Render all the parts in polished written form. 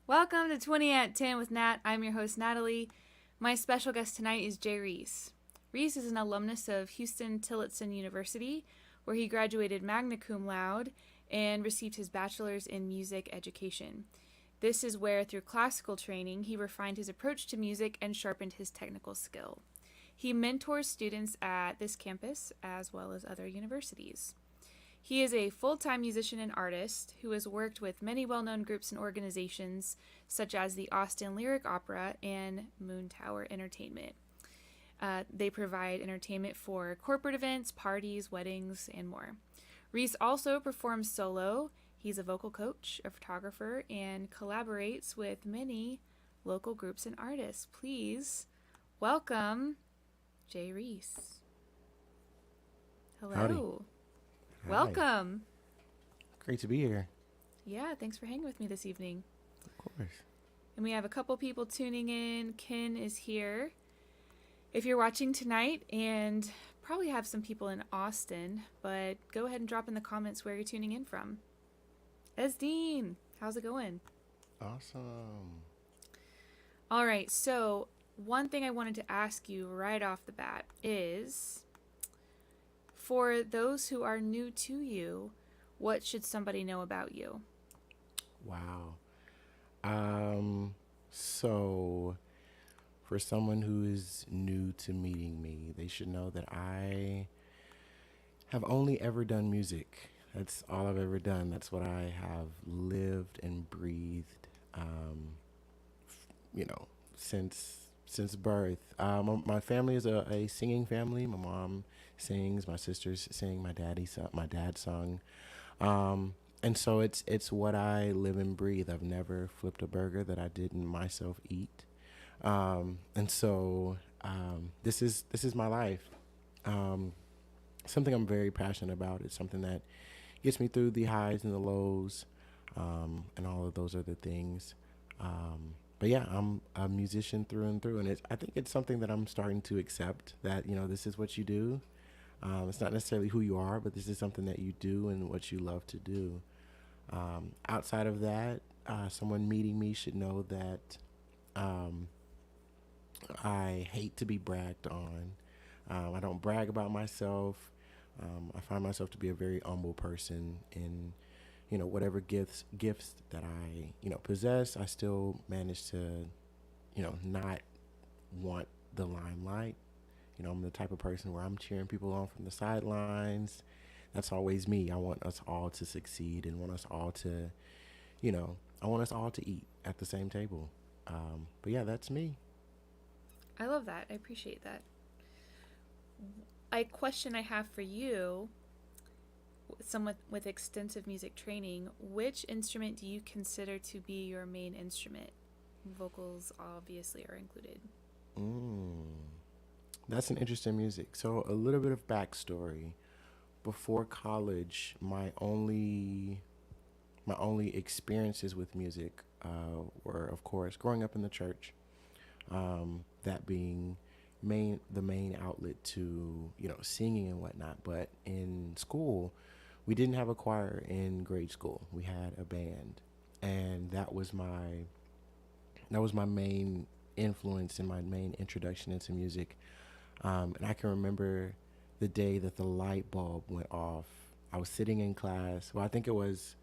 Welcome to 20 at 10 with Nat. I'm your host, Natalie. My special guest tonight is J Reese. Reese is an alumnus of Houston Tillotson University, where he graduated magna cum laude and received his bachelor's in music education. This is where, through classical training, he refined his approach to music and sharpened his technical skill. He mentors students at this campus as well as other universities. He is a full-time musician and artist who has worked with many well-known groups and organizations such as the Austin Lyric Opera and Moon Tower Entertainment. They provide entertainment for corporate events, parties, weddings, and more. Reese also performs solo. He's a vocal coach, a photographer, and collaborates with many local groups and artists. Please welcome J Reese. Howdy. Hello. Hi. Welcome. Great to be here. Yeah, thanks for hanging with me this evening. Of course. And we have a couple people tuning in. Ken is here. If you're watching tonight, and probably have some people in Austin, but go ahead and drop in the comments where you're tuning in from. Esdeen, how's it going? Awesome. All right, so one thing I wanted to ask you right off the bat is for those who are new to you, what should somebody know about you? Wow. So for someone who is new to meeting me, they should know that I have only ever done music. That's all I've ever done. That's what I have lived and breathed, you know, since birth. My family is a singing family. My mom sings, my sisters sing, my dad sung. And so it's what I live and breathe. I've never flipped a burger that I didn't myself eat. And so this is my life. Um, Something I'm very passionate about. It's something that gets me through the highs and the lows, and all of those other things. But yeah, I'm a musician through and through, and I think it's something that I'm starting to accept that this is what you do. It's not necessarily who you are, but this is something that you do and what you love to do. Outside of that, someone meeting me should know that um, I hate to be bragged on. I don't brag about myself. I find myself to be a very humble person in whatever gifts that I possess. I still manage to not want the limelight. I'm the type of person where I'm cheering people on from the sidelines. That's always me. I want us all to succeed and want us all to, I want us all to eat at the same table. But yeah, that's me. I love that. I appreciate that. A question I have for you, someone with extensive music training, which instrument do you consider to be your main instrument? Vocals obviously are included. Mm, that's an interesting music. So a little bit of backstory. Before college, my only experiences with music were, of course, growing up in the church. That being the main outlet to singing and whatnot. But in school, we didn't have a choir in grade school. We had a band, and that was my main influence and my main introduction into music. And I can remember the day that the light bulb went off. I was sitting in class. Well, I think it was.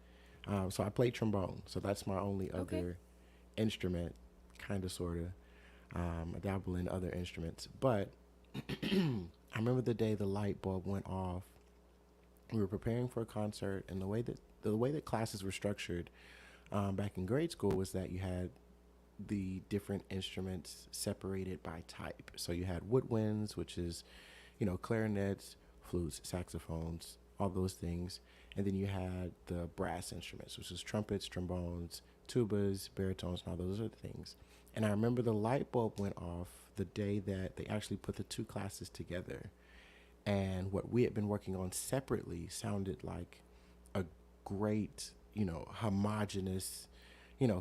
So I played trombone. So that's my only Okay. other instrument, kind of, sort of. I dabble in other instruments, but I remember the day the light bulb went off. We were preparing for a concert, and the way that classes were structured back in grade school was that you had the different instruments separated by type. So you had woodwinds, which is clarinets, flutes, saxophones, all those things, and then you had the brass instruments, which is trumpets, trombones, tubas, baritones, and all those other things. And I remember the light bulb went off the day that they actually put the two classes together. And what we had been working on separately sounded like a great, homogenous,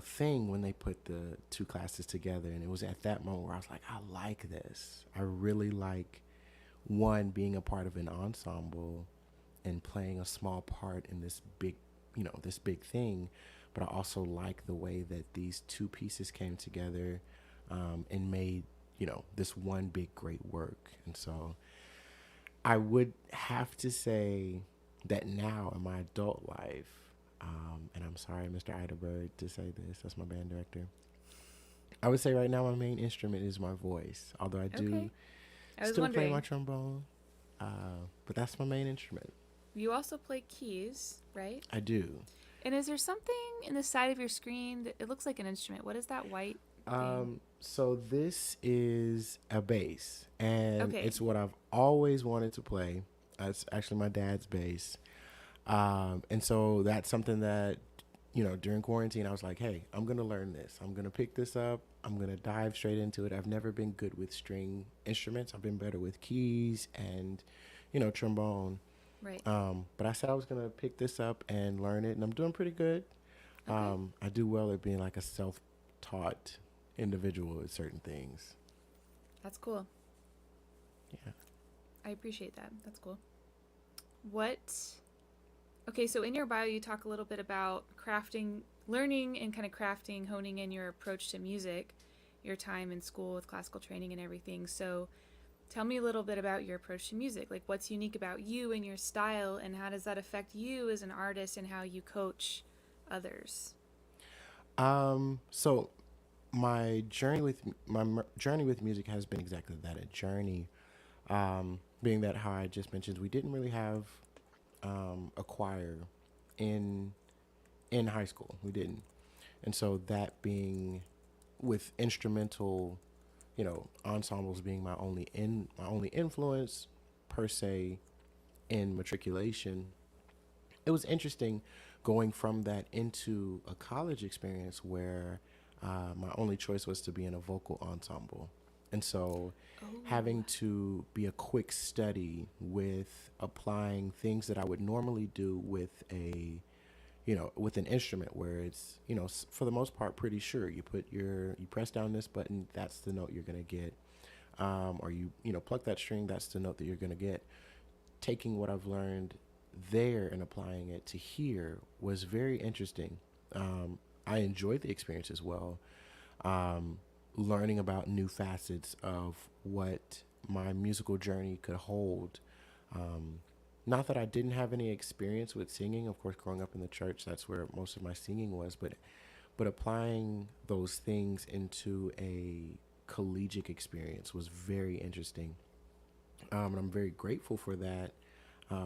thing when they put the two classes together. And it was at that moment where I was like, I like this. I really like, one, being a part of an ensemble and playing a small part in this big thing. but I also like the way that these two pieces came together and made, this one big great work. And so I would have to say that now in my adult life, and I'm sorry, Mr. Idleberg, to say this, that's my band director. I would say right now my main instrument is my voice, although I do Okay. I was still play my wondering. trombone, but that's my main instrument. You also play keys, right? I do. And is there something in the side of your screen that it looks like an instrument? What is that white thing? So this is a bass, and Okay. it's what I've always wanted to play. It's actually my dad's bass. And so that's something that, during quarantine, I was like, hey, I'm going to learn this. I'm going to pick this up. I'm going to dive straight into it. I've never been good with string instruments. I've been better with keys and, trombone. Right. But I said I was going to pick this up and learn it, and I'm doing pretty good. Okay. I do well at being like a self-taught individual at certain things. That's cool. Yeah. I appreciate that. That's cool. What? Okay, so in your bio, you talk a little bit about crafting, learning and kind of crafting, honing in your approach to music, your time in school with classical training and everything. So tell me a little bit about your approach to music. Like, what's unique about you and your style, and how does that affect you as an artist and how you coach others? So my journey with music has been exactly that, a journey. Being that how I just mentioned, we didn't really have a choir in high school. We didn't, and so that being with instrumental, ensembles being my only influence per se in matriculation. It was interesting going from that into a college experience where my only choice was to be in a vocal ensemble. And so Oh, having to be a quick study with applying things that I would normally do with with an instrument where it's, for the most part, pretty sure you press down this button, that's the note you're going to get. Or pluck that string, that's the note that you're going to get. Taking what I've learned there and applying it to here was very interesting. I enjoyed the experience as well. Learning about new facets of what my musical journey could hold. Not that I didn't have any experience with singing. Of course, growing up in the church, that's where most of my singing was. But applying those things into a collegiate experience was very interesting. And I'm very grateful for that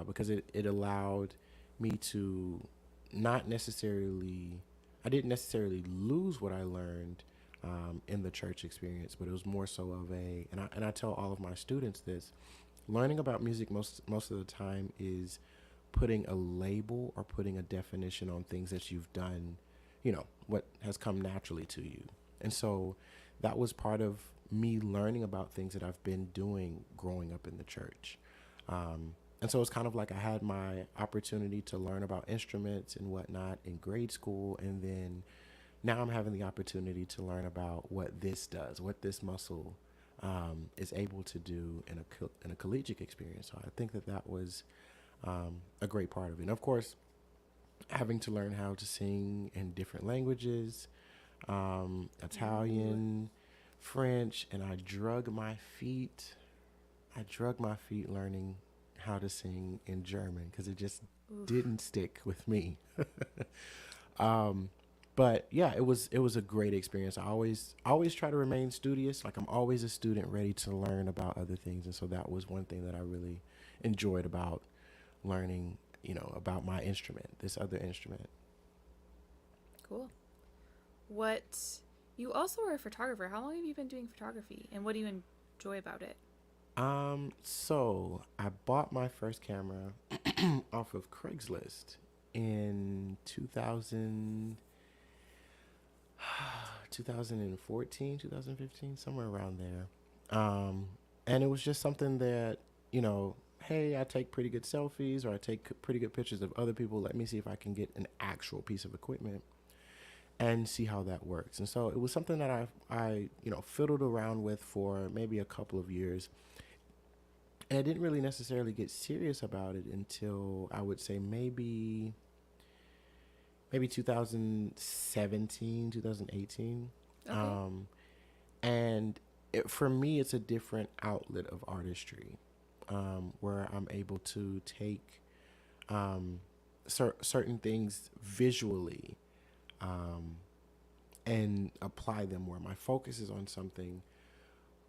because it allowed me to not necessarily, I didn't necessarily lose what I learned in the church experience, but it was more so of and I tell all of my students this, learning about music most of the time is putting a label or putting a definition on things that you've done, what has come naturally to you. And so that was part of me learning about things that I've been doing growing up in the church. And so it's kind of like I had my opportunity to learn about instruments and whatnot in grade school. And then now I'm having the opportunity to learn about what this does, what this muscle is able to do in a collegiate experience. So I think that was a great part of it. And of course, having to learn how to sing in different languages, ooh. Italian, French, and I drug my feet. I drug my feet learning how to sing in German because it just Oof. didn't stick with me. um, but yeah, it was a great experience. I always try to remain studious. Like I'm always a student ready to learn about other things, and so that was one thing that I really enjoyed about learning, about my instrument, this other instrument. Cool. What? You also are a photographer. How long have you been doing photography, and what do you enjoy about it? So I bought my first camera off of Craigslist in 2014, 2015, somewhere around there. And it was just something that, hey, I take pretty good selfies or I take pretty good pictures of other people. Let me see if I can get an actual piece of equipment and see how that works. And so it was something that I fiddled around with for maybe a couple of years. And I didn't really necessarily get serious about it until I would say maybe 2017, 2018. Okay. And for me, it's a different outlet of artistry, where I'm able to take certain things visually, um, and apply them where my focus is on something,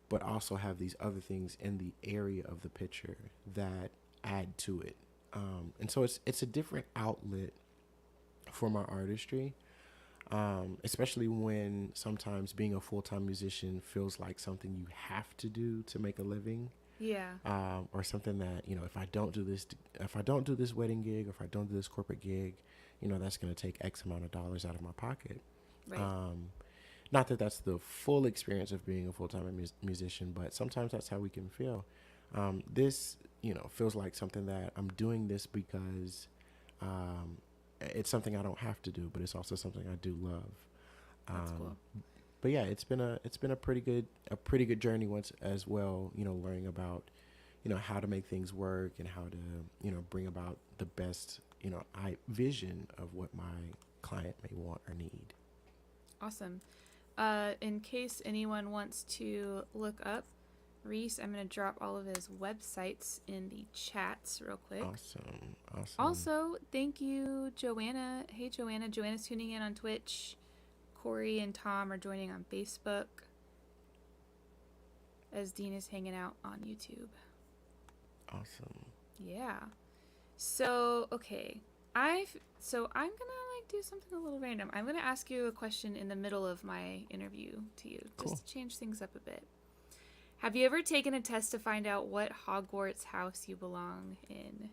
but also have these other things in the area of the picture that add to it. And so it's a different outlet for my artistry, especially when sometimes being a full-time musician feels like something you have to do to make a living, Yeah. or something that, if I don't do this wedding gig, or if I don't do this corporate gig, that's going to take X amount of dollars out of my pocket. Right. Not that that's the full experience of being a full-time musician, but sometimes that's how we can feel. This, feels like something that I'm doing this because it's something I don't have to do, but it's also something I do love. That's cool. But yeah, it's been a pretty good journey once as well. Learning about how to make things work and how to bring about the best vision of what my client may want or need. Awesome. In case anyone wants to look up Reese, I'm going to drop all of his websites in the chats real quick. Awesome. Also, thank you, Joanna. Hey, Joanna. Joanna's tuning in on Twitch. Corey and Tom are joining on Facebook, as Dean is hanging out on YouTube. Awesome. Yeah. So, okay. I'm going to do something a little random. I'm going to ask you a question in the middle of my interview to you, Cool. just to change things up a bit. Have you ever taken a test to find out what Hogwarts house you belong in?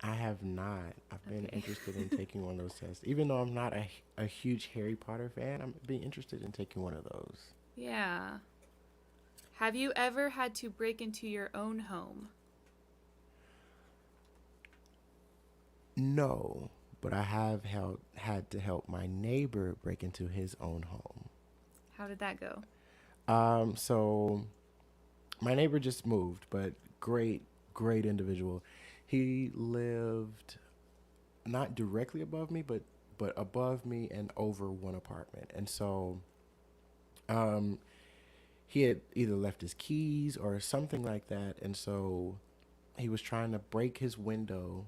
I have not. I've been interested in taking one of those tests. Even though I'm not a huge Harry Potter fan, I'm being interested in taking one of those. Yeah. Have you ever had to break into your own home? No, but I have had to help my neighbor break into his own home. How did that go? So my neighbor just moved, but great individual. He lived not directly above me, but above me and over one apartment. And so he had either left his keys or something like that. And so he was trying to break his window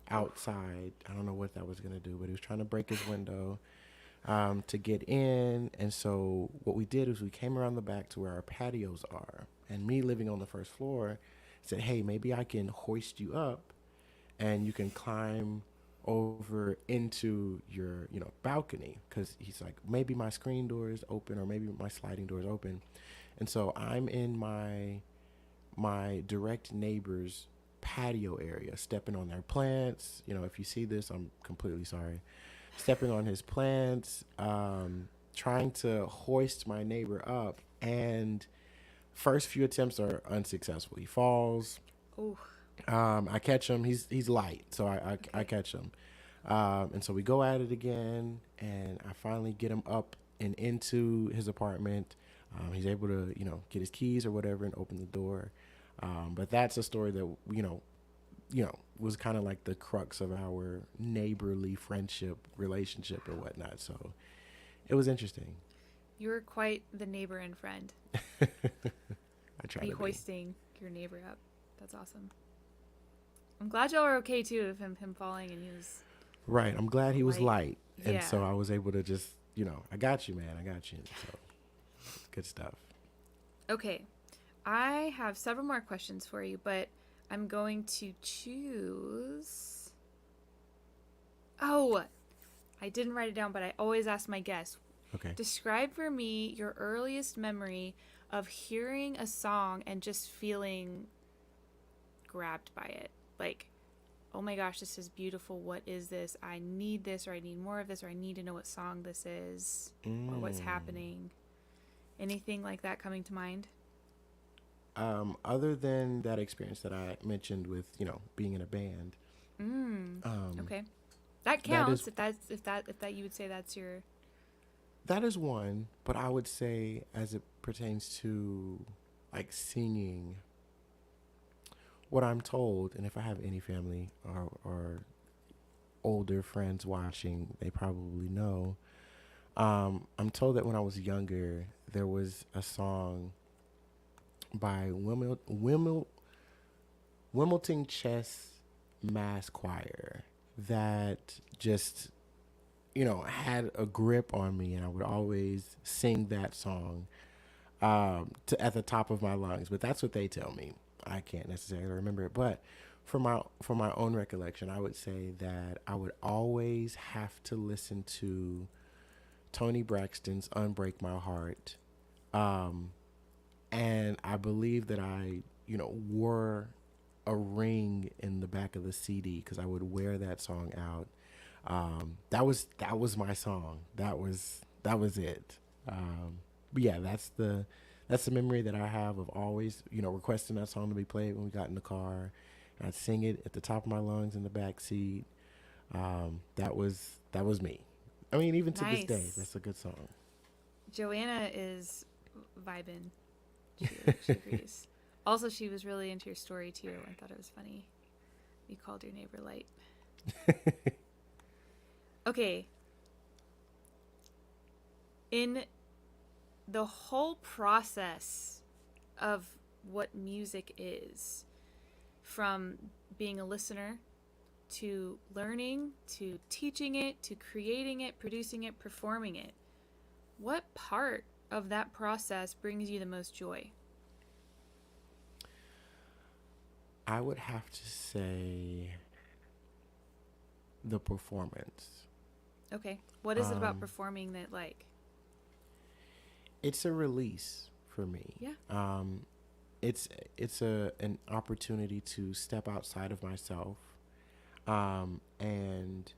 outside. I don't know what that was going to do, but he was trying to break his window to get in. And so what we did is we came around the back to where our patios are. And me living on the first floor said, hey, maybe I can hoist you up and you can climb over into your, balcony. Because he's like, maybe my screen door is open or maybe my sliding door is open. And so I'm in my direct neighbor's patio area, stepping on their plants. If you see this, I'm completely sorry. Stepping on his plants, trying to hoist my neighbor up, and first few attempts are unsuccessful. He falls. Oh. I catch him. He's light, so I catch him. And so we go at it again, and I finally get him up and into his apartment. He's able to, get his keys or whatever and open the door. But that's a story that, was kind of like the crux of our neighborly friendship relationship or whatnot. So it was interesting. You're quite the neighbor and friend. I try to be hoisting your neighbor up. That's awesome. I'm glad y'all are okay too of him falling and he was right. I'm glad he was light. And yeah. So I was able to just, I got you, man. I got you. So good stuff. Okay. I have several more questions for you, but I'm going to choose. Oh, I didn't write it down, but I always ask my guests. Okay. Describe for me your earliest memory of hearing a song and just feeling grabbed by it. Like, oh my gosh, this is beautiful. What is this? I need this, or I need more of this, or I need to know what song this is, or what's happening. Anything like that coming to mind? Other than that experience that I mentioned with, being in a band. Okay. That counts. If that you would say that's your. That is one, but I would say as it pertains to like singing, what I'm told, and if I have any family older friends watching, they probably know. I'm told that when I was younger, there was a song by Wimbledon Chess Mass Choir that just, had a grip on me, and I would always sing that song at the top of my lungs. But that's what they tell me. I can't necessarily remember it, but for my own recollection, I would say that I would always have to listen to Tony Braxton's "Unbreak My Heart," um, and I believe that I, wore a ring in the back of the CD because I would wear that song out. That was my song. That was it. But yeah, that's the memory that I have of always, requesting that song to be played when we got in the car. And I'd sing it at the top of my lungs in the back seat. That was me. I mean, even to this day, Nice. that's a good song. Joanna is vibing. She agrees. Also, she was really into your story too. I thought it was funny. You called your neighbor light. Okay. In the whole process of what music is, from being a listener to learning to teaching it to creating it, producing it, performing it, what part of that process brings you the most joy? I would have to say the performance. Okay. What is it about Um, performing that, like, it's a release for me. yeah, It's an opportunity to step outside of myself, and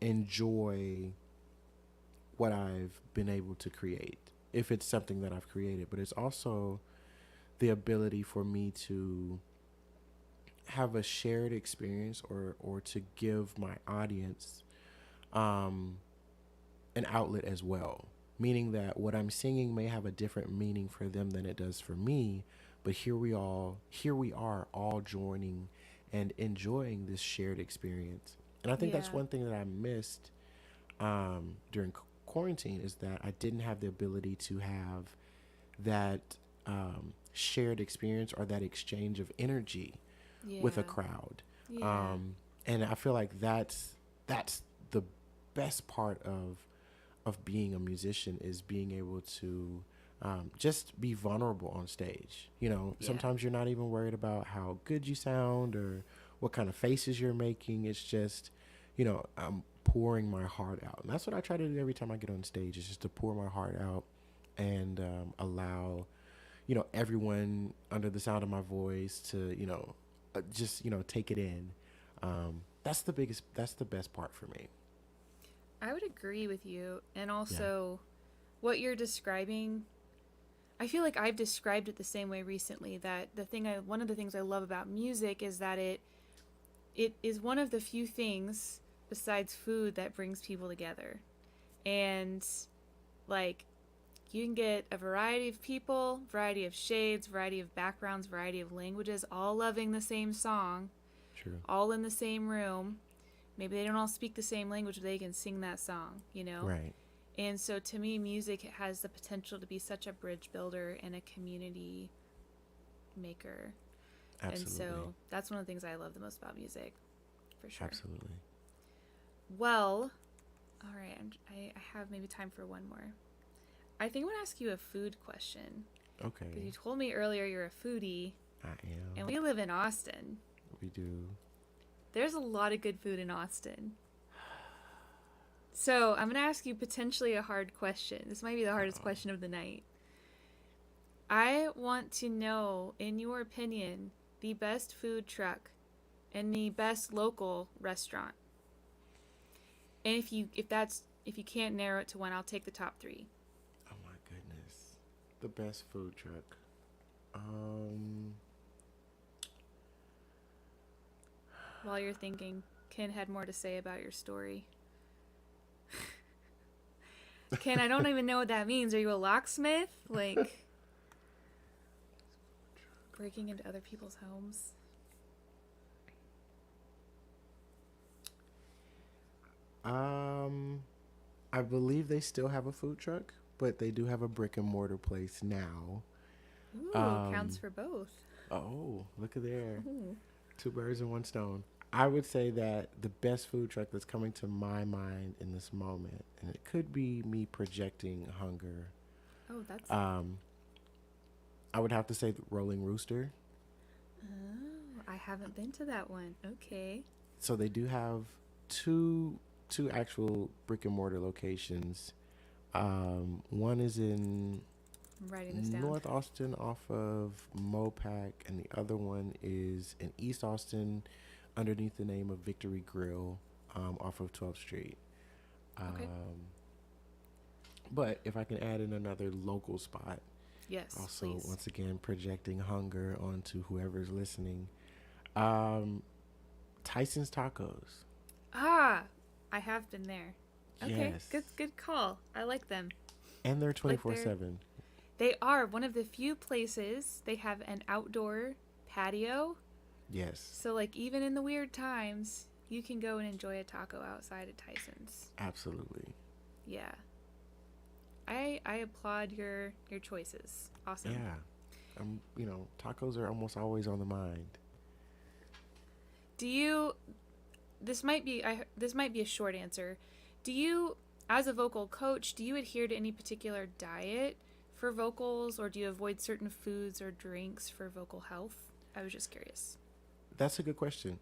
enjoy what I've been able to create, if it's something that I've created. But it's also the ability for me to have a shared experience, or to give my audience um, an outlet as well. Meaning that what I'm singing may have a different meaning for them than it does for me, but here we are all joining and enjoying this shared experience. And I think that's yeah, one thing that I missed during quarantine, is that I didn't have the ability to have that shared experience, or that exchange of energy with a yeah, crowd. yeah, Um, and I feel like that's the best part of being a musician, is being able to just be vulnerable on stage. yeah, Sometimes you're not even worried about how good you sound or what kind of faces you're making. It's just, I'm pouring my heart out. And that's what I try to do every time I get on stage, is just to pour my heart out, and allow, everyone under the sound of my voice to, just, take it in. That's the best part for me. I would agree with you. And Yeah. also, what you're describing, I feel like I've described it the same way recently. That one of the things I love about music is that it is one of the few things besides food that brings people together. And like, you can get a variety of people, variety of shades, variety of backgrounds, variety of languages, all loving the same song, True. all in the same room. Maybe they don't all speak the same language, but they can sing that song. Right. And so to me, music has the potential to be such a bridge builder and a community maker. And Absolutely. so that's one of the things I love the most about music, for sure. Absolutely. Well, all right, I have maybe time for one more. I think I'm going to ask you a food question. Because you Okay. told me earlier you're a foodie, I and am. we live in Austin. We do. There's a lot of good food in Austin. So I'm going to ask you potentially a hard question. This might be the hardest Uh-oh. question of the night. I want to know, in your opinion, the best food truck and the best local restaurant. And if you can't narrow it to one, I'll take the top three. Oh my goodness. The best food truck. Um. While you're thinking, Ken had more to say about your story. Ken, I don't even know what that means. Are you a locksmith? Like, breaking into other people's homes? Um, I believe they still have a food truck, but they do have a brick and mortar place now. Ooh, counts Um, for both. oh, look at there. Ooh. Two birds in one stone. I would say that the best food truck that's coming to my mind in this moment, and it could be me projecting hunger. Oh, that's. Um, I would have to say the Rolling Rooster. Oh, I haven't been to that one. Okay. So they do have two two actual brick and mortar locations. One is in I'm writing this down. North Austin off of Mopac, and the other one is in East Austin underneath the name of Victory Grill off of 12th Street. Okay. But if I can add in another local spot, Yes, also please. once again projecting hunger onto whoever's listening, um, Tyson's Tacos. Ah, I have been there. Okay, Yes. good call. I like them. And they're Like they're 24/7. they are one of the few places they have an outdoor patio. Yes, So like even in the weird times, you can go and enjoy a taco outside at Tyson's. absolutely. Yeah. I applaud your choices. Awesome. Yeah. Tacos are almost always on the mind. Do you this might be a short answer. Do you as a vocal coach, do you adhere to any particular diet for vocals or do you avoid certain foods or drinks for vocal health? I was just curious. That's a good question.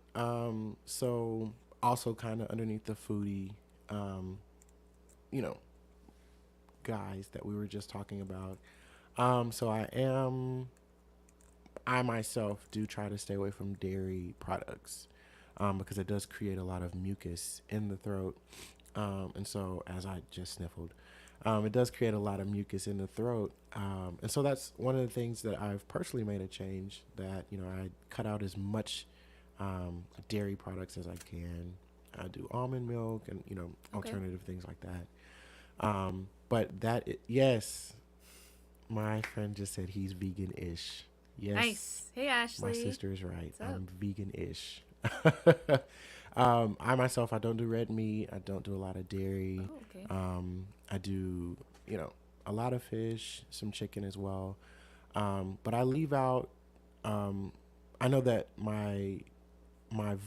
So also kind of underneath the foodie, um, you know, guys that we were just talking about. So I myself do try to stay away from dairy products, because it does create a lot of mucus in the throat. And so as I just sniffled, it does create a lot of mucus in the throat. And so that's one of the things that I've personally made a change that, I cut out as much dairy products as I can. I do almond milk and, Okay. alternative things like that. But yes, my friend just said he's vegan-ish. Yes, Nice. Hey my Ashley. sister is right. What's up? I'm vegan-ish. I don't do red meat. I don't do a lot of dairy. Oh, okay. I do, a lot of fish, some chicken as well. But I leave out. I know that my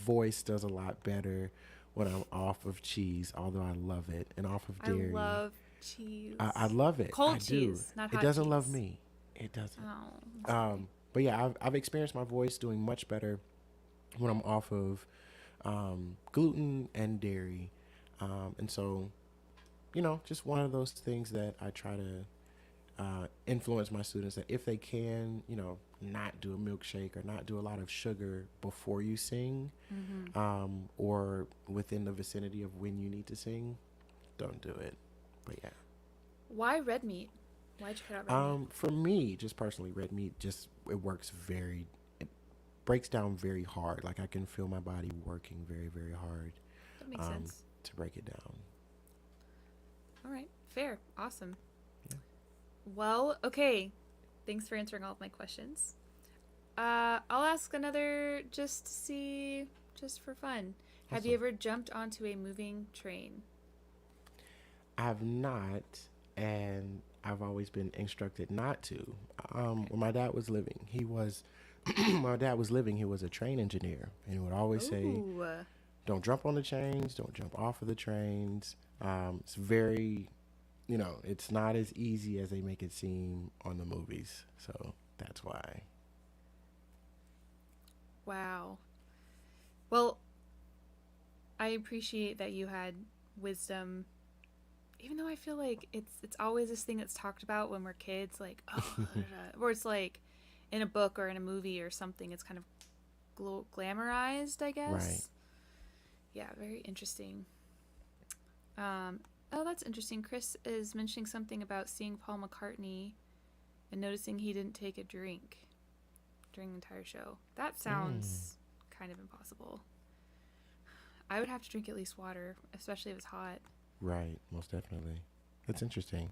voice does a lot better when I'm off of cheese, although I love it, and off of I dairy. love cheese. I love it. Cold I do. cheese, not It hot doesn't cheese. love me. It doesn't. Oh, I'm sorry. But yeah, I've experienced my voice doing much better when I'm off of gluten and dairy. And so, just one of those things that I try to influence my students that if they can, not do a milkshake or not do a lot of sugar before you sing, or within the vicinity of when you need to sing, don't do it. But yeah. Why red meat? Why'd you cut out red meat? For me, just personally, red meat it breaks down very hard. Like I can feel my body working very, very hard That makes sense. to break it down. All right. Fair. Awesome. Yeah. Well, okay. Thanks for answering all of my questions. I'll ask another just to see, just for fun. Have you Awesome. ever jumped onto a moving train? I have not, and I've always been instructed not to. When my dad was living, he was a train engineer, and he would always say, Ooh. "Don't jump on the trains, don't jump off of the trains." It's very, it's not as easy as they make it seem on the movies. So that's why. Wow. Well, I appreciate that you had wisdom, even though I feel like it's always this thing that's talked about when we're kids, like or it's like in a book or in a movie or something. It's kind of glamorized, I guess. Right. Yeah, very interesting. Oh, that's interesting. Chris is mentioning something about seeing Paul McCartney and noticing he didn't take a drink during the entire show. That sounds kind of impossible. I would have to drink at least water, especially if it's hot. Right, most definitely. That's interesting.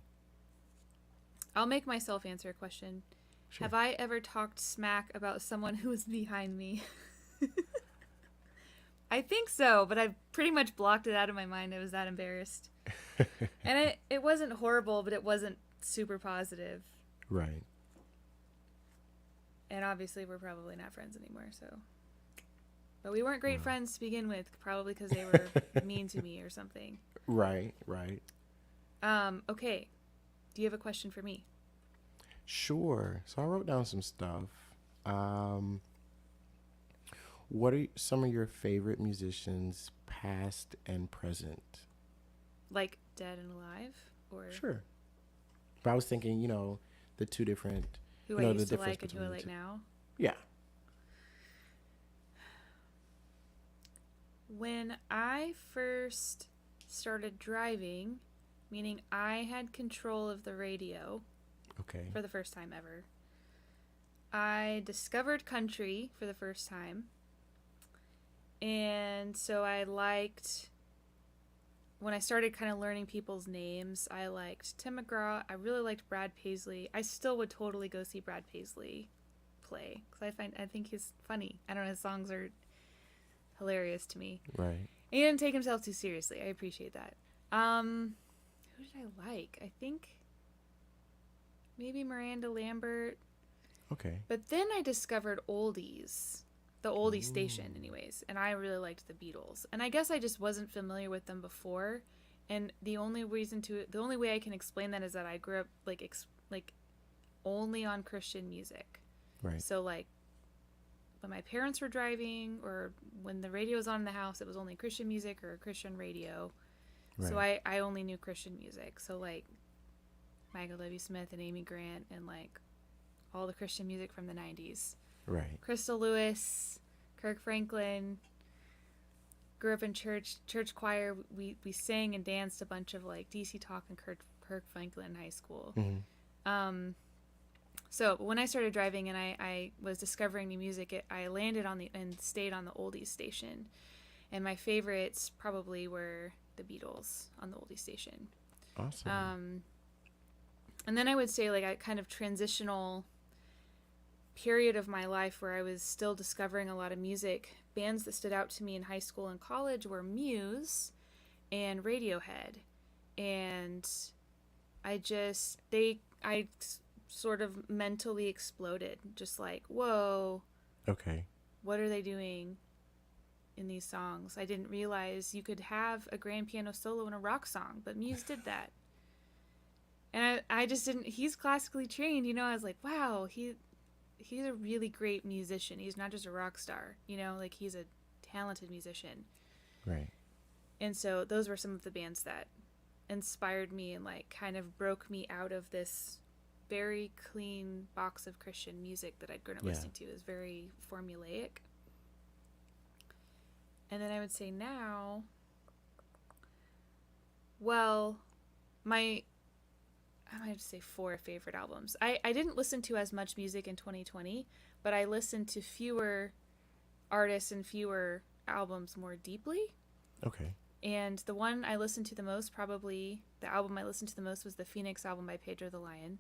I'll make myself answer a question. Sure. Have I ever talked smack about someone who was behind me? I think so, but I pretty much blocked it out of my mind. I was that embarrassed. And it wasn't horrible, but it wasn't super positive. Right. And obviously we're probably not friends anymore, so. But we weren't great friends to begin with, probably because they were mean to me or something. Right, right. Okay. Do you have a question for me? Sure. So I wrote down some stuff. What are some of your favorite musicians, past and present? Like dead and alive? Or Sure. But I was thinking, the two different, who I used to like and who I like now? Yeah. When I first started driving, meaning I had control of the radio Okay. for the first time ever, I discovered country for the first time. And so I liked, when I started kind of learning people's names, I liked Tim McGraw. I really liked Brad Paisley. I still would totally go see Brad Paisley play because I think he's funny. I don't know, his songs are hilarious to me. Right. He didn't take himself too seriously. I appreciate that. Who did I like? I think maybe Miranda Lambert. Okay. But then I discovered oldies. The oldie station anyways, and I really liked the Beatles. And I guess I just wasn't familiar with them before, and the only way I can explain that is that I grew up like only on Christian music. Right. So like when my parents were driving or when the radio was on in the house, it was only Christian music or Christian radio. Right. So I only knew Christian music. So like Michael W. Smith and Amy Grant and like all the Christian music from the 90s. Right. Crystal Lewis, Kirk Franklin. Grew up in church choir. We sang and danced a bunch of like DC Talk and Kirk Franklin in high school. Mm-hmm. So when I started driving and I was discovering new music, I landed and stayed on the oldies station, and my favorites probably were the Beatles on the oldies station. Awesome. And then I would say like a kind of transitional period of my life where I was still discovering a lot of music. Bands that stood out to me in high school and college were Muse and Radiohead. And I sort of mentally exploded. Just like, whoa. Okay. What are they doing in these songs? I didn't realize you could have a grand piano solo in a rock song, but Muse did that. And I just didn't, he's classically trained, I was like, wow, he's a really great musician. He's not just a rock star, like he's a talented musician. Right. And so those were some of the bands that inspired me and like kind of broke me out of this very clean box of Christian music that I'd grown up listening to. It was very formulaic. And then I would say now, well, I might say 4 favorite albums. I didn't listen to as much music in 2020, but I listened to fewer artists and fewer albums more deeply. Okay. And the one I listened to the most, probably the album I listened to the most, was the Phoenix album by Pedro the Lion.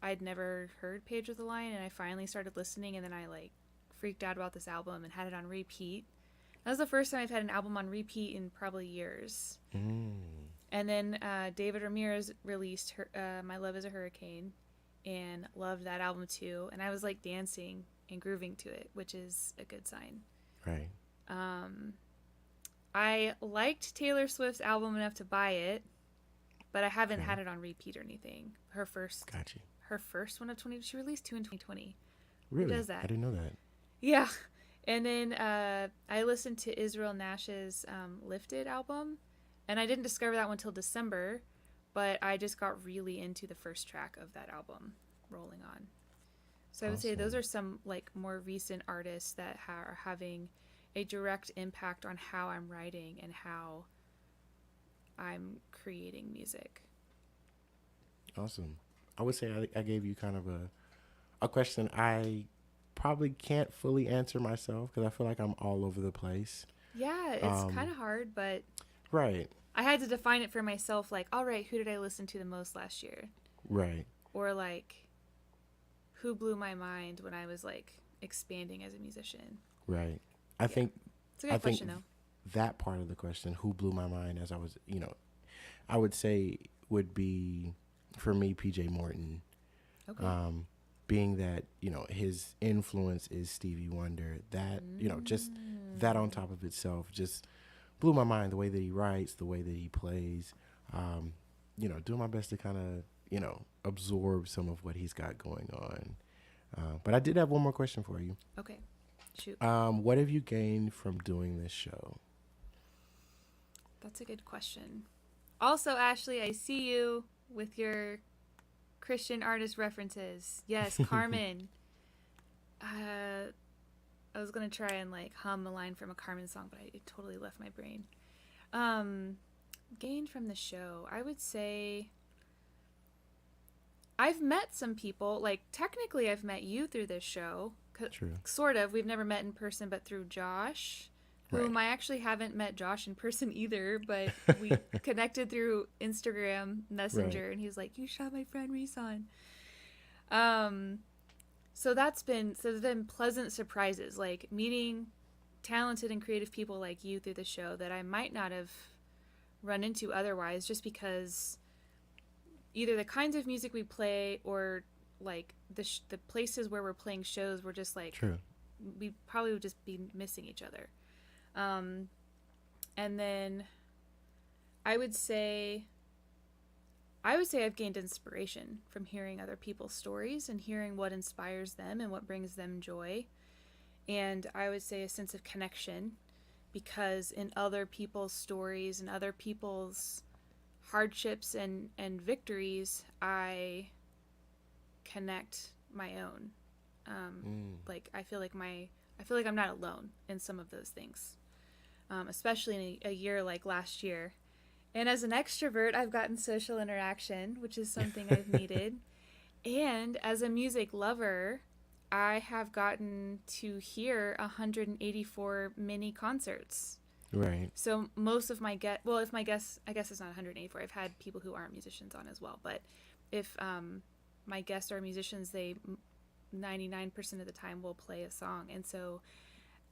I'd never heard Pedro the Lion, and I finally started listening, and then I like freaked out about this album and had it on repeat. That was the first time I've had an album on repeat in probably years. And then David Ramirez released My Love is a Hurricane, and loved that album too. And I was like dancing and grooving to it, which is a good sign. Right. I liked Taylor Swift's album enough to buy it, but I haven't had it on repeat or anything. Her first one of 2020, she released 2 in 2020. Really? Who does that? I didn't know that. Yeah. And then I listened to Israel Nash's Lifted album. And I didn't discover that one until December, but I just got really into the first track of that album, Rolling On. So I would say those are some like more recent artists that are having a direct impact on how I'm writing and how I'm creating music. Awesome. I would say I gave you kind of a question I probably can't fully answer myself because I feel like I'm all over the place. Yeah, it's kind of hard, but... Right. I had to define it for myself, like, all right, who did I listen to the most last year? Right. Or, like, who blew my mind when I was, like, expanding as a musician? Right. I Yeah. think It's a I good think question, though. that part of the question, who blew my mind as I was, I would say would be for me PJ Morton. Okay. Um, being that, his influence is Stevie Wonder, that, just that on Mm. top of itself just blew my mind. The way that he writes, the way that he plays, um, doing my best to kind of, absorb some of what he's got going on. But I did have one more question for you. Okay. Shoot. What have you gained from doing this show? That's a good question. Also, Ashley, I see you with your Christian artist references. Yes, Carmen. I was gonna try and like hum a line from a Carmen song, but it totally left my brain. Um, Gained from the show, I would say I've met some people. Like technically, I've met you through this show. True. Sort of. We've never met in person, but through Josh, Right. whom I actually haven't met Josh in person either, but we connected through Instagram Right. Messenger, and he was like, "You should have my friend Reese on." Um, so there's been pleasant surprises, like meeting talented and creative people like you through the show that I might not have run into otherwise, just because either the kinds of music we play or like the places where we're playing shows, we're just like True. we probably would just be missing each other. Um, and then I would say I've gained inspiration from hearing other people's stories and hearing what inspires them and what brings them joy. And I would say a sense of connection, because in other people's stories and other people's hardships and victories, I connect my own. Like I feel like I'm not alone in some of those things, especially in a year like last year. And as an extrovert, I've gotten social interaction, which is something I've needed. And as a music lover, I have gotten to hear 184 mini concerts. Right. So most of my if my guests, I guess it's not 184. I've had people who aren't musicians on as well. But if my guests are musicians, they 99% of the time will play a song. And so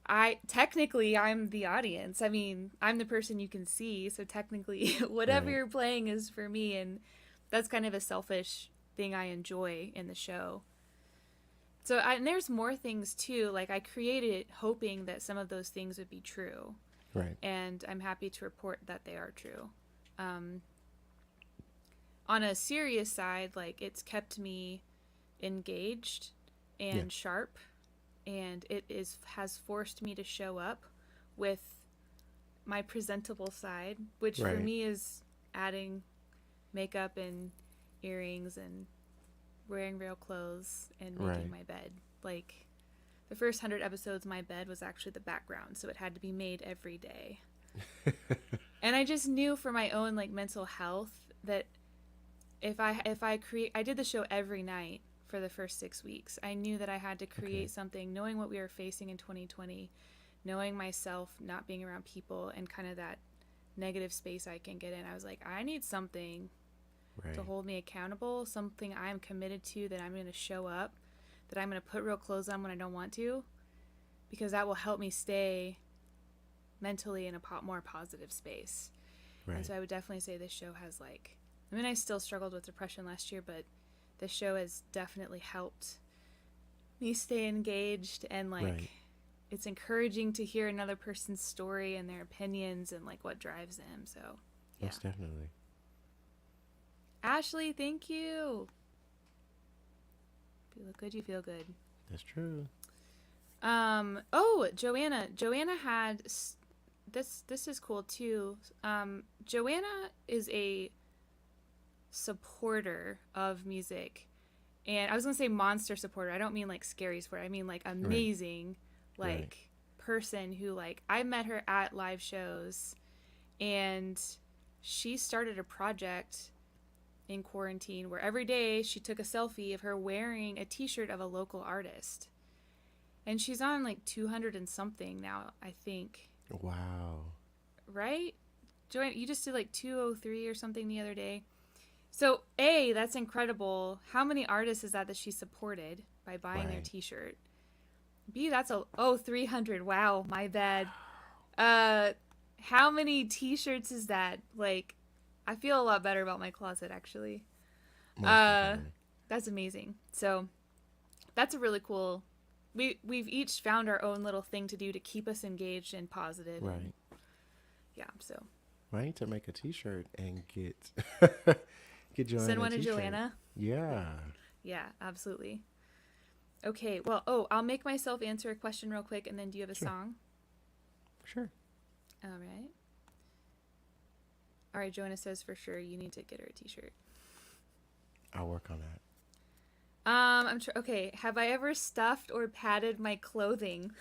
I'm the audience. I mean, I'm the person you can see. So technically, whatever Right. you're playing is for me. And that's kind of a selfish thing I enjoy in the show. And there's more things too. Like I created it hoping that some of those things would be true, Right. and I'm happy to report that they are true. Um, on a serious side, like it's kept me engaged Yeah. and sharp, and has forced me to show up with my presentable side, which for Right. me is adding makeup and earrings and wearing real clothes and making Right. my bed. Like the first 100 episodes, my bed was actually the background, so it had to be made every day. And I just knew for my own like mental health that I did the show every night for the first 6 weeks. I knew that I had to create Okay. something, knowing what we were facing in 2020, knowing myself not being around people and kind of that negative space I can get in. I was like, I need something to Right. hold me accountable, something I'm committed to, that I'm going to show up, that I'm going to put real clothes on when I don't want to, because that will help me stay mentally in a more positive space. And Right. so I would definitely say this show has I still struggled with depression last year, but this show has definitely helped me stay engaged, and Right. it's encouraging to hear another person's story and their opinions and like what drives them. So yeah. Most definitely. Ashley, thank you. If you look good, you feel good. That's true. Joanna had this is cool too. Joanna is a supporter of music, and I was gonna say monster supporter. I don't mean like scary supporter. I mean like amazing, Right. like Right. person who I met her at live shows, and she started a project in quarantine where every day she took a selfie of her wearing a t-shirt of a local artist. And she's on like 200 and something now, I think. Wow. Right? Joanne, you just did like 203 or something the other day. So, A, that's incredible. How many artists is that she supported by buying their Right. t-shirt? B, that's 300. Wow, my bad. Uh, how many t-shirts is that? Like, I feel a lot better about my closet, actually. Most Uh, definitely. that's amazing. So, that's a really cool. We've each found our own little thing to do to keep us engaged and positive, and Right. yeah. So, I need to make a T-shirt and get get send Joanna a one to T-shirt. Joanna. Yeah. Yeah, absolutely. Okay, well, I'll make myself answer a question real quick, and then do you have a Sure. song? Sure. All right. All right, Joanna says for sure you need to get her a t-shirt. I'll work on that. I'm sure. Okay, have I ever stuffed or padded my clothing?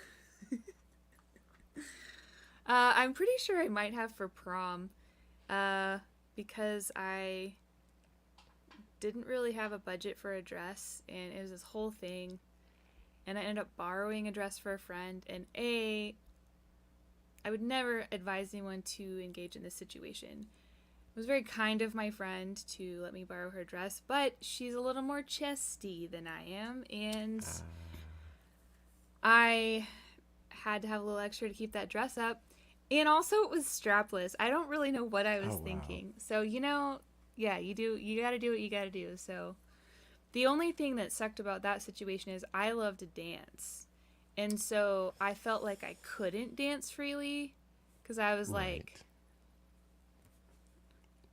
I'm pretty sure I might have for prom, uh, because I didn't really have a budget for a dress, and it was this whole thing, and I ended up borrowing a dress for a friend, and I would never advise anyone to engage in this situation. It was very kind of my friend to let me borrow her dress, but she's a little more chesty than I am, and Uh, I had to have a little extra to keep that dress up. And also, it was strapless. I don't really know what I was oh wow. thinking. So, yeah, you gotta do what you gotta do. So, the only thing that sucked about that situation is I love to dance. And so I felt like I couldn't dance freely because I was Right. like,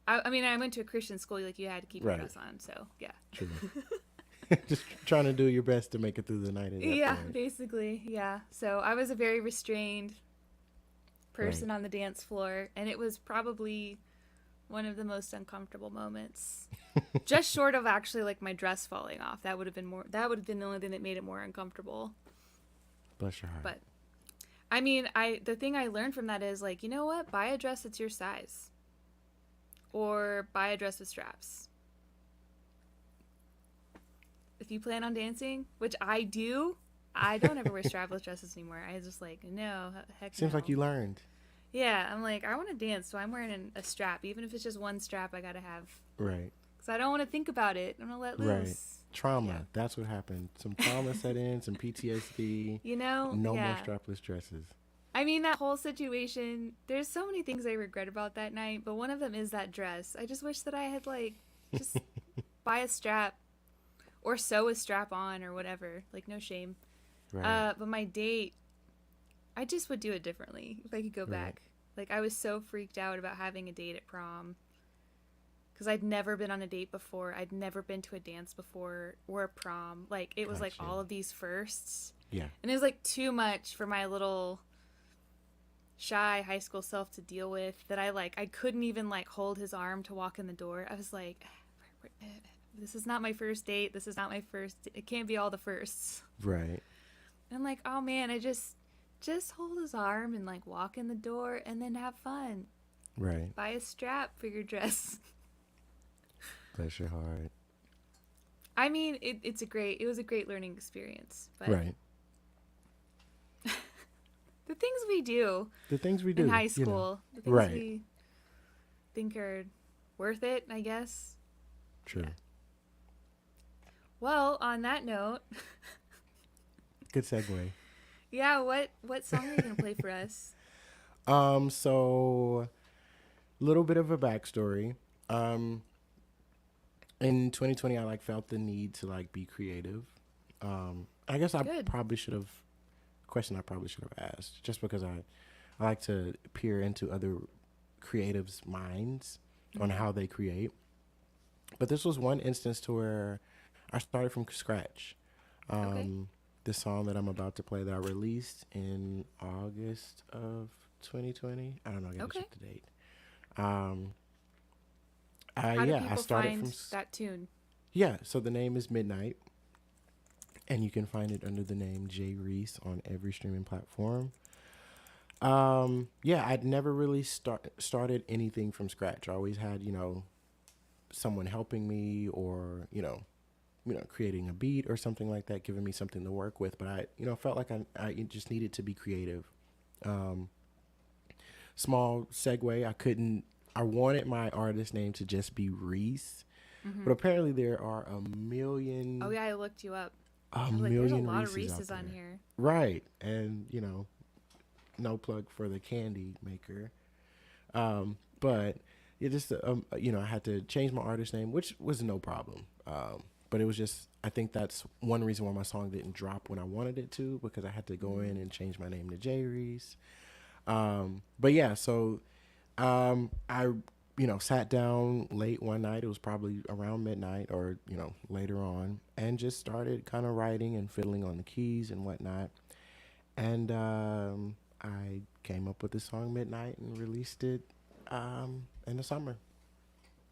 I mean, I went to a Christian school, like you had to keep your Right. dress on. So, yeah. True. Just trying to do your best to make it through the night at that Yeah, point. basically. Yeah. So I was a very restrained Right. person on the dance floor, and it was probably one of the most uncomfortable moments. Just short of actually like my dress falling off. That would have been the only thing that made it more uncomfortable. Bless your heart. But I mean, I the thing I learned from that is like, you know what? Buy a dress that's your size or buy a dress with straps. If you plan on dancing, which I do, I don't ever wear strapless dresses anymore. I just like, no, heck Seems like no. you learned. Yeah, I'm like, I want to dance, so I'm wearing a strap. Even if it's just one strap, I gotta have. Right. Because I don't want to think about it. I'm gonna let Right. loose. Yeah. Trauma. That's what happened. Some trauma set in, some PTSD. No more Yeah. strapless dresses. I mean, that whole situation, there's so many things I regret about that night, but one of them is that dress. I just wish that I had, like, just buy a strap or sew a strap on or whatever. Like, no shame. Right. But my date, I just would do it differently if I could go Right. back. Like, I was so freaked out about having a date at prom because I'd never been on a date before. I'd never been to a dance before or a prom. Like, it was like Gotcha. all of these firsts. Yeah. And it was like too much for my little shy high school self to deal with that I couldn't even like hold his arm to walk in the door. I was like, this is not my first date. This is not my first. It can't be all the firsts. Right. And I'm like, oh man, I just hold his arm and like walk in the door and then have fun. Right. Buy a strap for your dress. Bless your heart. I mean, it was a great learning experience. But Right. the things we do The things we do in high you know. school, the things Right. we think are worth it, I guess. True. Yeah. Well, on that note, Good segue. yeah, what song are you gonna play for us? So little bit of a backstory. In 2020, I like felt the need to like be creative. I guess I Good. probably should have question I probably should have asked just because I like to peer into other creatives' minds on Mm-hmm. how they create. But this was one instance to where I started from scratch. Okay. Um, the song that I'm about to play that I released in August of 2020. I don't know. I gotta Okay. check the date. Um, How do I people started find from that tune? yeah. So the name is Midnight, and you can find it under the name J Reese on every streaming platform. Yeah, I'd never really started anything from scratch. I always had someone helping me, or creating a beat or something like that, giving me something to work with. But I felt like I just needed to be creative. Um, Small segue. I wanted my artist name to just be Reese, Mm-hmm. but apparently there are a Oh million. yeah, I looked you up. a I was like, there's a million lot of Reese's out Reese's on there. here. Right. And, no plug for the candy maker. But it just, I had to change my artist name, which was no problem. But it was just, I think that's one reason why my song didn't drop when I wanted it to, because I had to go in and change my name to J Reese. But yeah, so I, sat down late one night. It was probably around midnight or, later on, and just started kind of writing and fiddling on the keys and whatnot. And I came up with the song Midnight and released it in the summer.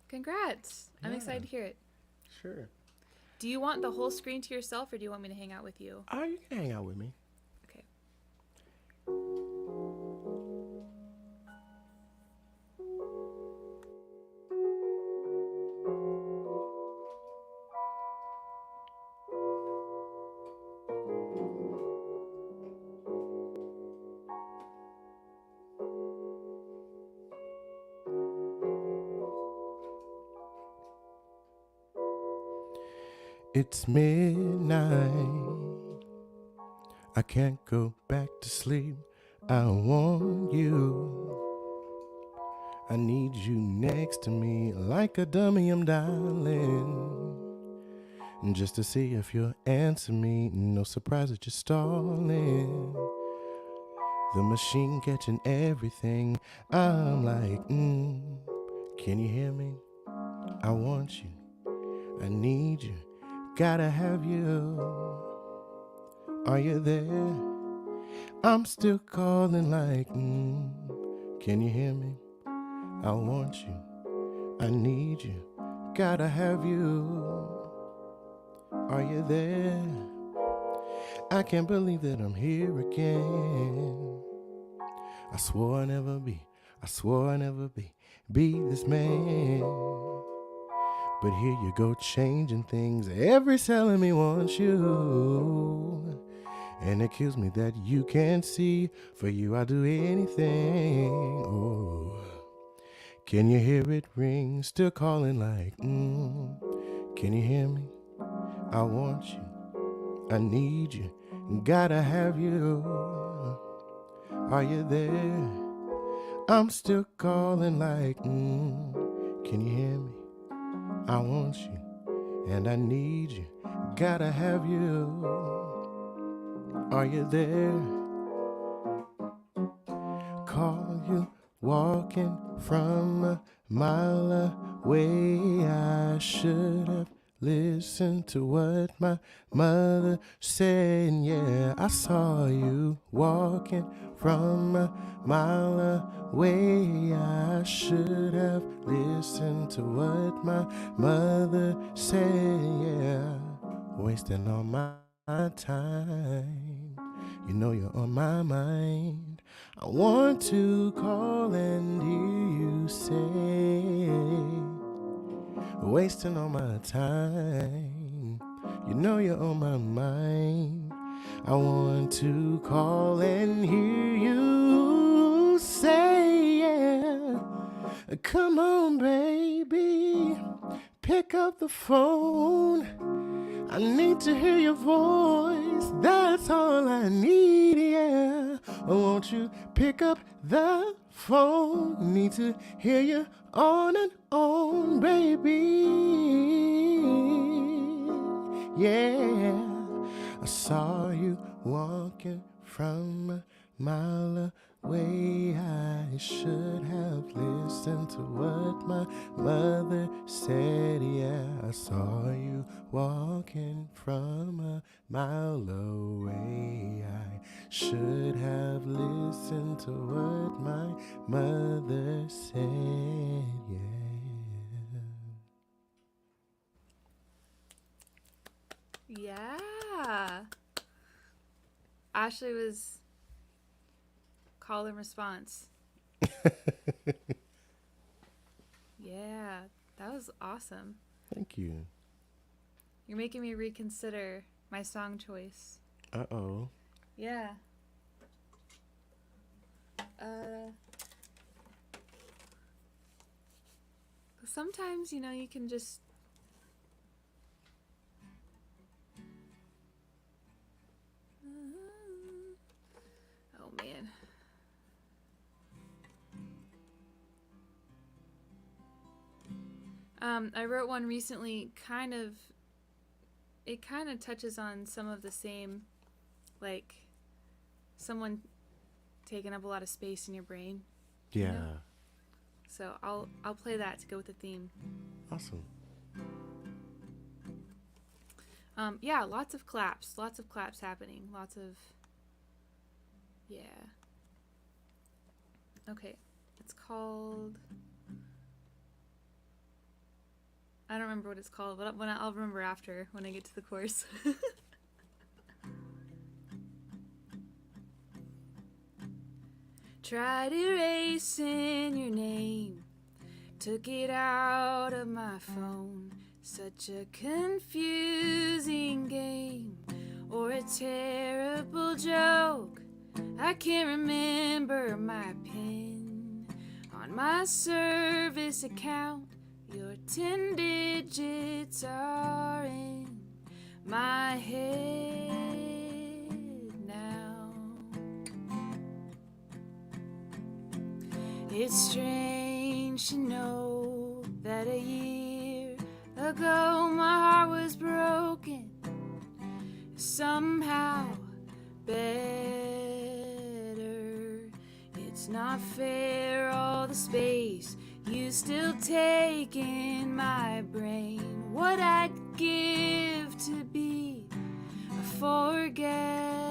Congrats. I'm Yeah, excited to hear it. sure. Do you want the whole screen to yourself or do you want me to hang out with you? Oh, you can hang out with me. Okay. It's midnight. I can't go back to sleep. I want you. I need you next to me like a dummy, I'm dialing. Just to see if you'll answer me. No surprise that you're stalling. The machine catching everything. I'm like, can you hear me? I want you. I need you. Gotta have you. Are you there? I'm still calling like, can you hear me? I want you. I need you. Gotta have you. Are you there? I can't believe that I'm here again. I swore I'd never be, be this man. But here you go, changing things. Every cell in me wants you. And it kills me that you can't see. For you, I'll do anything. Oh, can you hear it ring? Still calling like, can you hear me? I want you. I need you. Gotta have you. Are you there? I'm still calling like, can you hear me? I want you. And I need you. Gotta have you. Are you there? Call you walking from a mile away. I should have listened to what my mother said. Yeah, I saw you walking from a mile away. I should have listened to what my mother said. Yeah, wasting all my time. You know you're on my mind. I want to call and hear you say, wasting all my time. You know you're on my mind. I want to call and hear you say, yeah. Come on, baby. Pick up the phone. I need to hear your voice, that's all I need, yeah. Won't you pick up the phone? Need to hear you on and on, baby. Yeah, I saw you walking from a mile away. I should have listened to what my mother said. Yeah, I saw you walking from a mile away. I should have listened to what my mother said. Yeah. Ashley was call and response. Yeah, that was awesome. Thank you. You're making me reconsider my song choice. Uh-oh. Yeah. Sometimes, you can just I wrote one recently, it kind of touches on some of the same, like, someone taking up a lot of space in your brain. Yeah. You know? So I'll play that to go with the theme. Awesome. Yeah, lots of claps happening. Yeah. Okay, it's called. I don't remember what it's called, but I'll remember after when I get to the chorus. Tried erasing your name, took it out of my phone. Such a confusing game, or a terrible joke. I can't remember my PIN on my service account. Your 10 digits are in my head now. It's strange to know that a year ago my heart was broken. Somehow better. It's not fair, all the space you still take in my brain. What I'd give to be a forgetter.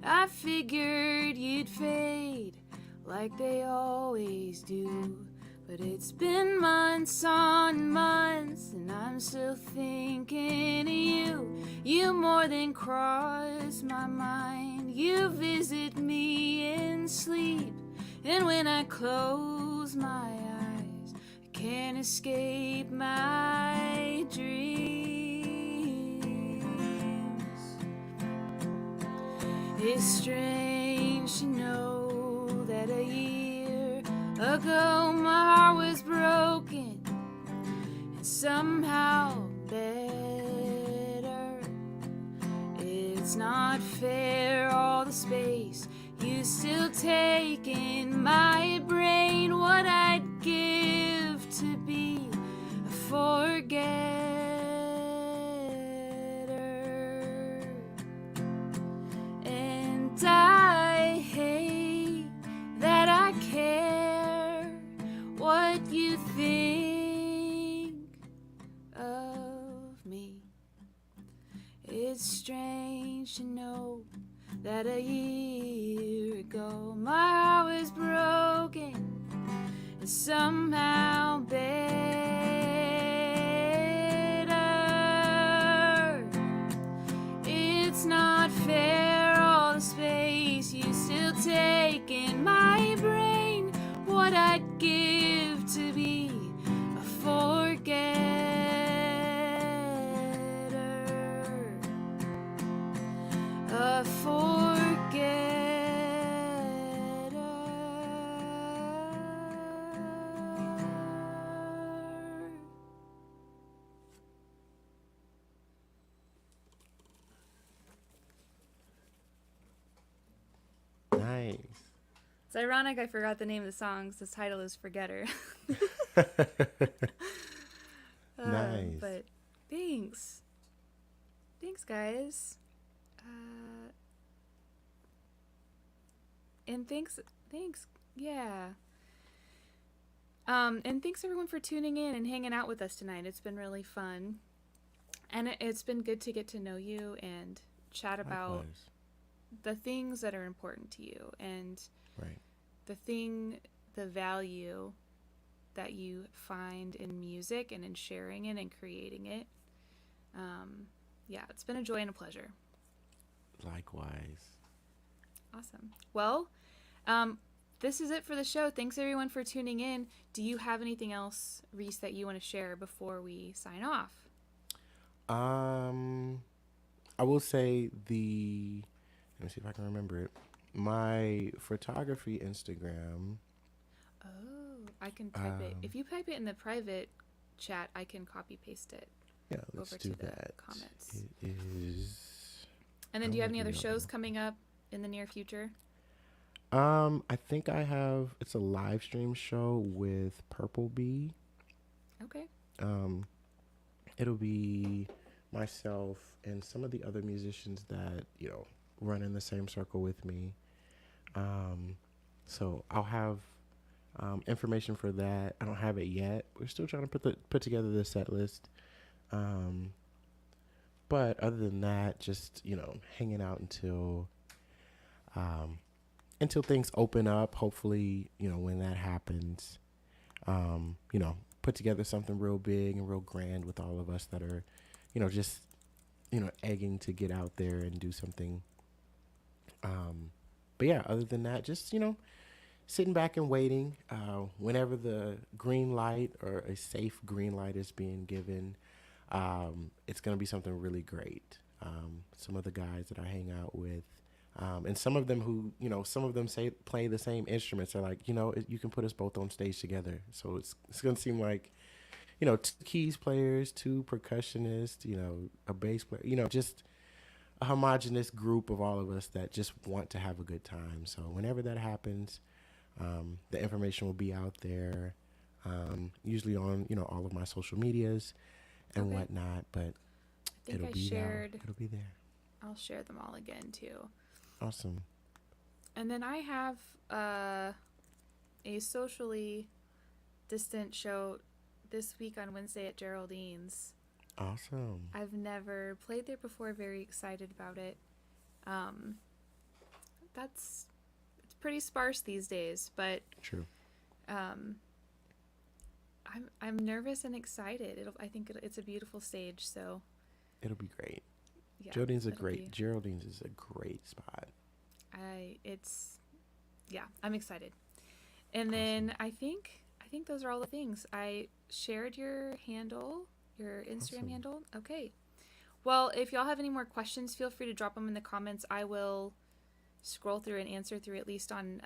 I figured you'd fade like they always do, but it's been months on months and I'm still thinking of you. You more than cross my mind. You visit me in sleep, and when I close my eyes, I can't escape my dreams. It's strange to know that a year ago my heart was broken, and somehow better. It's not fair, all the space you still take in my brain. What I'd give to be a forgetter. And I hate that I care what you think of me. It's strange to know that a year ago my heart was broken, and somehow better. It's not fair, all the space you still take in my brain. What I'd give to be a forgetter. A forgetter. Nice. It's ironic I forgot the name of the song. The title is Forgetter. Nice. But thanks. Thanks, guys. And thanks, yeah. And thanks everyone for tuning in and hanging out with us tonight. It's been really fun. And it's been good to get to know you and chat about Likewise. the things that are important to you and Right. the value that you find in music and in sharing it and creating it. Yeah, it's been a joy and a pleasure. Likewise. Awesome. Well, this is it for the show. Thanks everyone for tuning in. Do you have anything else, Reese, that you want to share before we sign off? I will say let me see if I can remember it. My photography Instagram. Oh, I can type it. If you type it in the private chat, I can copy paste it. Yeah, let's over do to the that. comments. It is. And then do you have any other shows coming up in the near future? I think I have. It's a live stream show with Purple Bee. Okay. Um, it'll be myself and some of the other musicians that run in the same circle with me. Um, so I'll have information for that. I don't have it yet. We're still trying to put together the set list. Um, but other than that, just hanging out um, until things open up. Hopefully, when that happens, put together something real big and real grand with all of us that are, just egging to get out there and do something. But yeah, other than that, just sitting back and waiting. Whenever the green light or a safe green light is being given, it's going to be something really great. Some of the guys that I hang out with, and some of them who, some of them play the same instruments are like, you can put us both on stage together. So it's going to seem like, two keys players, two percussionists, a bass player, just a homogenous group of all of us that just want to have a good time. So whenever that happens, the information will be out there, usually on, all of my social medias and whatnot, but I think it'll be there. I'll share them all again too. Awesome. And then I have a socially distant show this week on Wednesday at Geraldine's. Awesome. I've never played there before. Very excited about it. It's pretty sparse these days, but True. I'm nervous and excited. I think it's a beautiful stage, so it'll be great. Yeah, Geraldine's is a great spot. I'm excited. And Awesome. then I think those are all the things. I shared your handle, your Instagram Awesome. handle. Okay. Well, if y'all have any more questions, feel free to drop them in the comments. I will scroll through and answer through at least on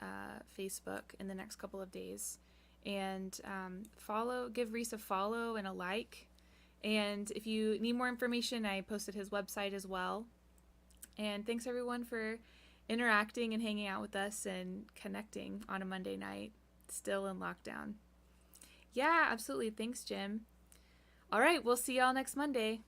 Facebook in the next couple of days. And give Reese a follow and a like. And if you need more information, I posted his website as well. And thanks everyone for interacting and hanging out with us and connecting on a Monday night, still in lockdown. Yeah, absolutely. Thanks, Jim. All right, we'll see y'all next Monday.